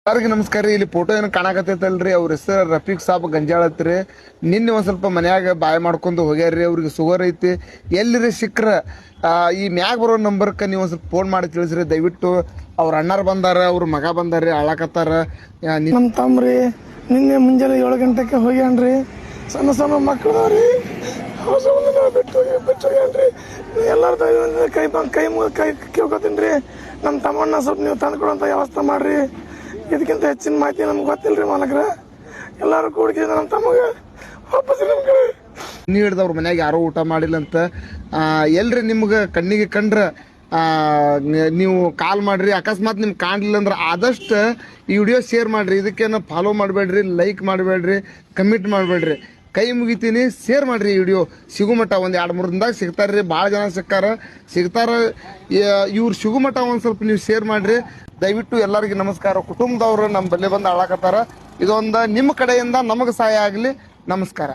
ಎಲ್ಲರಿಗೂ ನಮಸ್ಕಾರ. ಇಲ್ಲಿ ಫೋಟೋ ಏನು ಕಾಣಕತ್ತೈತಲ್ರಿ, ಅವ್ರ ಹೆಸರು ರಫೀಕ್ ಸಾಬ್ ಗಂಜಾಳತ್ರಿ. ನಿನ್ನೆ ಒಂದ್ ಸ್ವಲ್ಪ ಮನ್ಯಾಗ ಬಾಯ್ ಮಾಡ್ಕೊಂಡು ಹೋಗ್ಯಾರ್ರಿ. ಅವ್ರಿಗೆ ಶುಗರ್ ಐತಿ. ಎಲ್ಲಿರಿ ಸಿಕ್ಕ್ರ ಈ ಮ್ಯಾಗ ಬರೋ ನಂಬರ್ಕ್ಕೆ ನೀವು ಒಂದ್ ಸ್ವಲ್ಪ ಫೋನ್ ಮಾಡಿ ತಿಳಿಸ್ರಿ ದಯವಿಟ್ಟು. ಅವ್ರ ಅಣ್ಣಾರು ಬಂದಾರ, ಅವ್ರ ಮಗ ಬಂದಾರ್ರಿ, ಅಳಾಕತ್ತಾರ. ನಮ್ಮ ತಮ್ರಿ ನಿನ್ನೆ ಮುಂಜಾನೆ 7 ಗಂಟೆಗೆ ಹೋಗ್ಯಾನ್ರಿ. ಸಣ್ಣ ಸಣ್ಣ ಮಕ್ಕಳವ್ರಿ ಬಿಟ್ಟು ಹೋಗ್ಯಾನ್ರಿ. ಎಲ್ಲಾರು ಕೈ ಕೇಳ್ಕೊತೀನಿ ರೀ. ನಮ್ಮ ತಮ್ಮಣ್ಣ ಸ್ವಲ್ಪ ನೀವು ತಂದು ಕೊಡುವಂಥ ವ್ಯವಸ್ಥೆ ಮಾಡ್ರಿ. ಇದಕ್ಕಿಂತ ಹೆಚ್ಚಿನ ಮಾಹಿತಿ ನಮ್ಗೆ ಗೊತ್ತಿಲ್ರಿ ಮಾಲಕ್ರ. ಎಲ್ಲಾರು ಕೂಡಿಕೆ ನಮ್ಮ ತಮಗೆ ವಾಪಸ್ ನಮ್ಗೆ ನೀವು ಹಿಡ್ದು ಅವ್ರ ಮನ್ಯಾಗ ಯಾರೋ ಊಟ ಮಾಡಿಲ್ಲ ಅಂತ ಎಲ್ರಿ ನಿಮ್ಗೆ ಕಣ್ಣಿಗೆ ಕಂಡ್ರ ನೀವು ಕಾಲ್ ಮಾಡ್ರಿ. ಅಕಸ್ಮಾತ್ ನಿಮ್ಗೆ ಕಾಣಲಿಲ್ಲ ಅಂದ್ರೆ ಆದಷ್ಟು ಈ ವಿಡಿಯೋ ಶೇರ್ ಮಾಡ್ರಿ. ಇದಕ್ಕೇನು ಫಾಲೋ ಮಾಡಬೇಡ್ರಿ, ಲೈಕ್ ಮಾಡಬೇಡ್ರಿ, ಕಮೆಂಟ್ ಮಾಡಬೇಡ್ರಿ. ಕೈ ಮುಗಿತೀನಿ, ಶೇರ್ ಮಾಡ್ರಿ. ಈ ವಿಡಿಯೋ ಸಿಗುಮಟ್ಟ ಒಂದು 2-3 ದಿನದಾಗ ಸಿಗ್ತಾರ್ರಿ. ಭಾಳ ಜನ ಸಿಗ್ತಾರ. ಇವ್ರು ಸಿಗುಮಟ್ಟ ಒಂದು ಸ್ವಲ್ಪ ನೀವು ಶೇರ್ ಮಾಡ್ರಿ ದಯವಿಟ್ಟು. ಎಲ್ಲರಿಗೂ ನಮಸ್ಕಾರ. ಕುಟುಂಬದವ್ರು ನಮ್ಮ ಬಲ್ಲೆ ಬಂದು ಆಳಾಕತ್ತಾರ. ಇದೊಂದು ನಿಮ್ಮ ಕಡೆಯಿಂದ ನಮಗೆ ಸಹಾಯ ಆಗಲಿ. ನಮಸ್ಕಾರ.